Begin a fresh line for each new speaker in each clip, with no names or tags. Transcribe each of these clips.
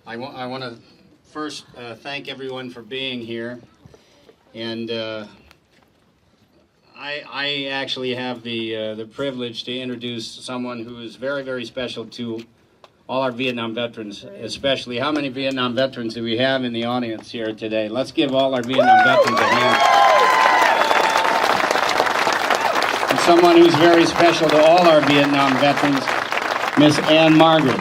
I want to first thank everyone for being here, and I actually have the privilege to introduce someone who is very, very special to all our Vietnam veterans, especially. How many Vietnam veterans do we have in the audience here today? Let's give all our Vietnam veterans a hand. And someone who's very special to all our Vietnam veterans, Miss Margret.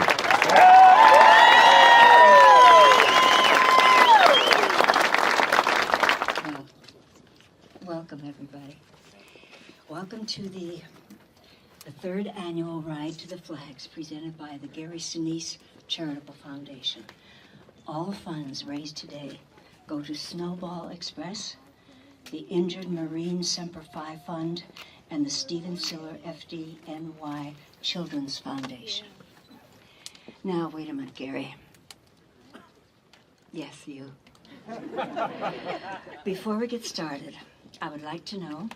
Welcome, everybody. Welcome to the third annual Ride to the Flags presented by the Sinise Charitable Foundation. All funds raised today go to Snowball Express, the Injured Marine Semper Fund, and the Siller FDNY Children's Foundation. Now, wait a minute, Gary. Yes, you. Before we get started, I would like to know,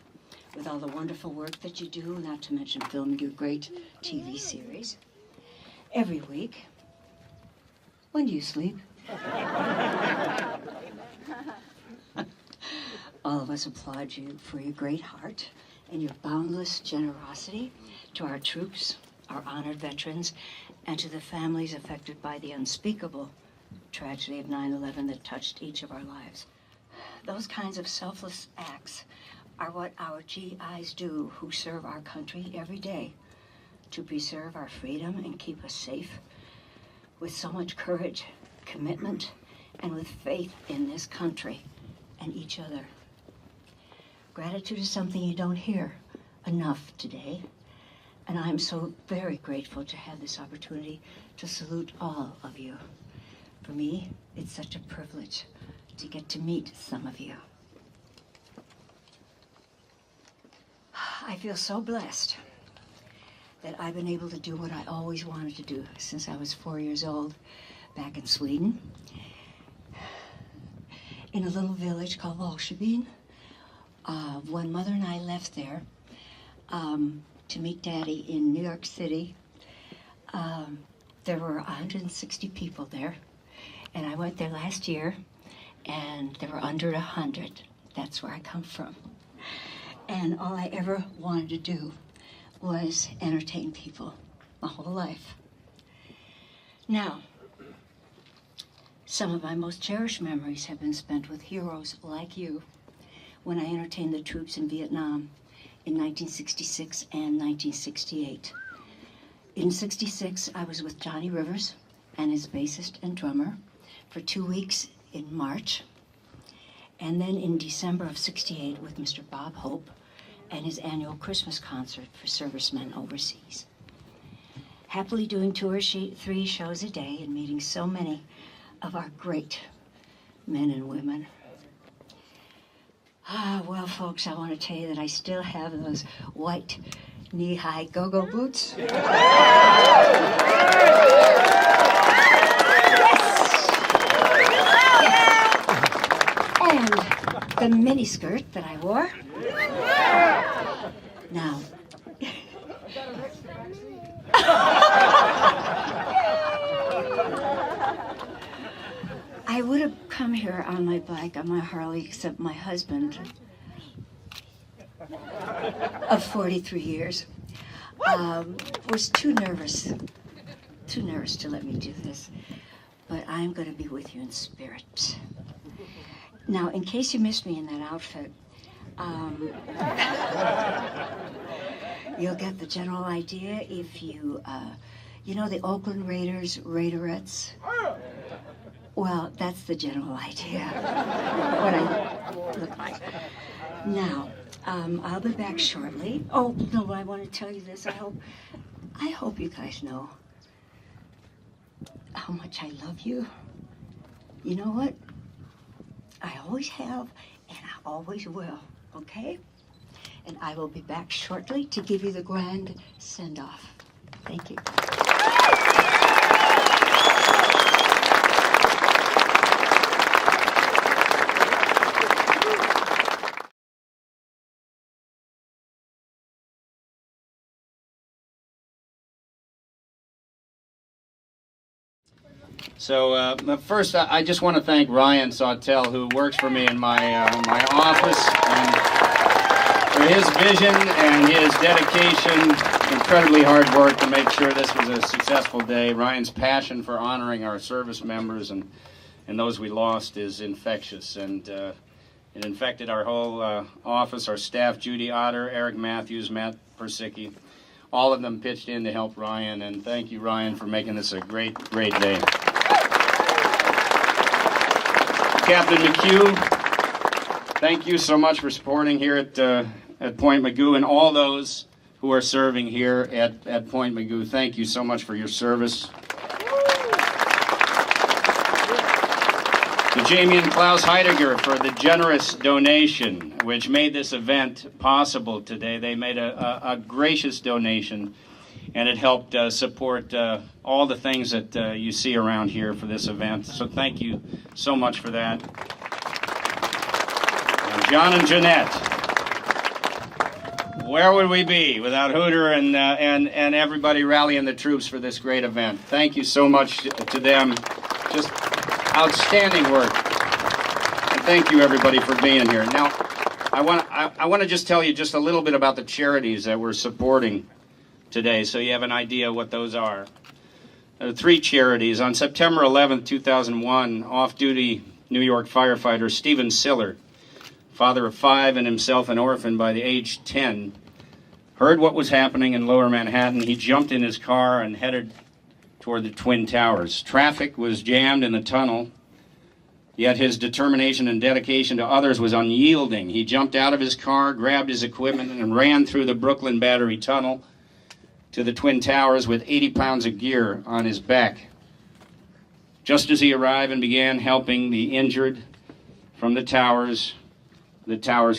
with all the wonderful work that you do, not to mention filming your great TV series, every week, when do you sleep? All of us applaud you for your great heart and your boundless generosity to our troops, our honored veterans, and to the families affected by the unspeakable tragedy of 9/11 that touched each of our lives. Those kinds of selfless acts are what our GIs do who serve our country every day to preserve our freedom and keep us safe with so much courage, commitment, and with faith in this country and each other. Gratitude is something you don't hear enough today, and I'm so very grateful to have this opportunity to salute all of you. For me, it's such a privilege to get to meet some of you. I feel so blessed that I've been able to do what I always wanted to do since I was 4 years old back in Sweden, in a little village called Walshabyn. When Mother and I left there to meet Daddy in New York City, there were 160 people there, and I went there last year, and there were under 100. That's where I come from. And all I ever wanted to do was entertain people my whole life. Now, some of my most cherished memories have been spent with heroes like you when I entertained the troops in Vietnam in 1966 and 1968. In 66, I was with Johnny Rivers and his bassist and drummer for 2 weeks in March. And then in December of 68 with Mr. Bob Hope and his annual Christmas concert for servicemen overseas. Happily doing 2 or 3 shows a day and meeting so many of our great men and women. Well, folks, I want to tell you that I still have those white knee-high go-go boots. And the mini skirt that I wore. Now, I would have come here on my bike, on my Harley, except my husband of 43 years was too nervous to let me do this. But I'm going to be with you in spirit. Now, in case you missed me in that outfit, you'll get the general idea if you, you know the Oakland Raiders, Raiderettes? Well, that's the general idea, what I look like. Now, I'll be back shortly. Oh, no, I want to tell you this. I hope you guys know how much I love you. You know what? I always have, and I always will, okay? And I will be back shortly to give you the grand send-off. Thank you.
So first, I just want to thank Ryan Sawtell, who works for me in my office, and for his vision and his dedication, incredibly hard work to make sure this was a successful day. Ryan's passion for honoring our service members and those we lost is infectious, and it infected our whole office, our staff, Judy Otter, Eric Matthews, Matt Persicki. All of them pitched in to help Ryan, and thank you, Ryan, for making this a great, great day. Captain McHugh, thank you so much for supporting here at Point Mugu, and all those who are serving here at Point Mugu. Thank you so much for your service. To Jamie and Klaus Heidegger for the generous donation, which made this event possible today. They made a gracious donation, and it helped support all the things that you see around here for this event. So thank you so much for that. And John and Jeanette, where would we be without Hooter and everybody rallying the troops for this great event? Thank you so much to them. Just outstanding work. And thank you, everybody, for being here. Now, I want to just tell you just a little bit about the charities that we're supporting today, so you have an idea what those are. There are 3 charities. On September 11th, 2001, off-duty New York firefighter Stephen Siller, father of 5 and himself an orphan by the age 10, heard what was happening in Lower Manhattan. He jumped in his car and headed toward the Twin Towers. Traffic was jammed in the tunnel, yet his determination and dedication to others was unyielding. He jumped out of his car, grabbed his equipment, and ran through the Brooklyn Battery Tunnel to the Twin Towers with 80 pounds of gear on his back. Just as he arrived and began helping the injured from the towers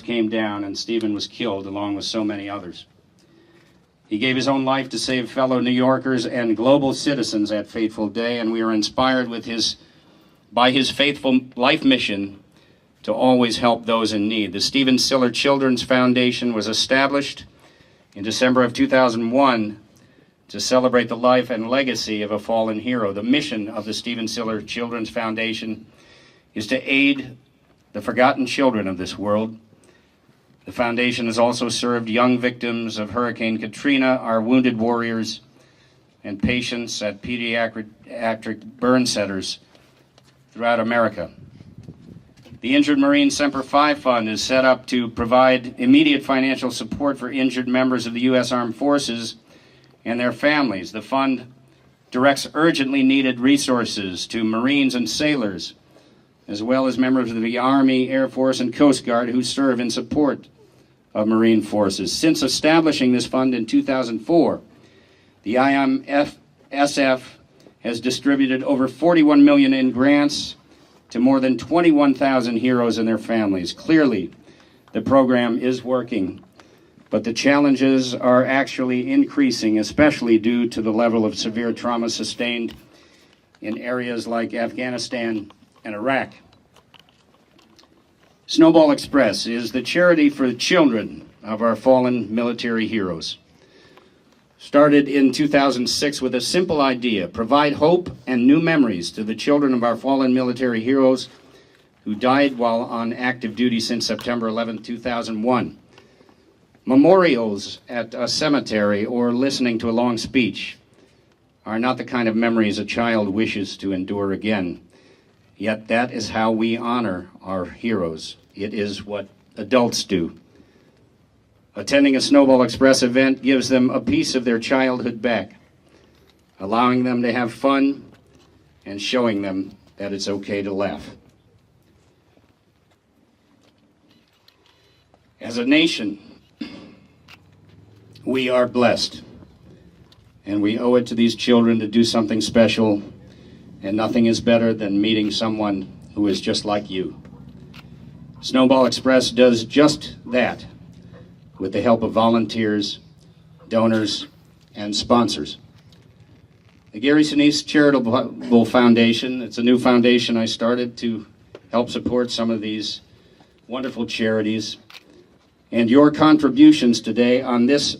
came down, and Stephen was killed along with so many others. He gave his own life to save fellow New Yorkers and global citizens that fateful day, and we are inspired by his faithful life mission to always help those in need. The Stephen Siller Children's Foundation was established in December of 2001 to celebrate the life and legacy of a fallen hero. The mission of the Stephen Siller Children's Foundation is to aid the forgotten children of this world. The foundation has also served young victims of Hurricane Katrina, our wounded warriors, and patients at pediatric burn centers throughout America. The Injured Marine Semper Fi Fund is set up to provide immediate financial support for injured members of the U.S. Armed Forces and their families. The fund directs urgently needed resources to Marines and sailors, as well as members of the Army, Air Force, and Coast Guard who serve in support of Marine forces. Since establishing this fund in 2004, the IMSF has distributed over $41 million in grants to more than 21,000 heroes and their families. Clearly, the program is working, but the challenges are actually increasing, especially due to the level of severe trauma sustained in areas like Afghanistan and Iraq. Snowball Express is the charity for the children of our fallen military heroes. Started in 2006 with a simple idea: provide hope and new memories to the children of our fallen military heroes who died while on active duty since September 11, 2001. Memorials at a cemetery or listening to a long speech are not the kind of memories a child wishes to endure again. Yet that is how we honor our heroes. It is what adults do. Attending a Snowball Express event gives them a piece of their childhood back, allowing them to have fun and showing them that it's okay to laugh. As a nation, we are blessed, and we owe it to these children to do something special, and nothing is better than meeting someone who is just like you. Snowball Express does just that with the help of volunteers, donors, and sponsors. The Gary Sinise Charitable Foundation, it's a new foundation I started to help support some of these wonderful charities. And your contributions today on this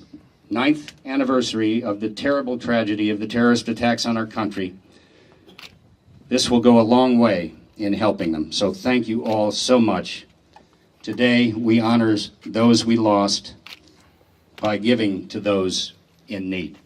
9th anniversary of the terrible tragedy of the terrorist attacks on our country This will go a long way in helping them. So thank you all so much. Today, we honor those we lost by giving to those in need.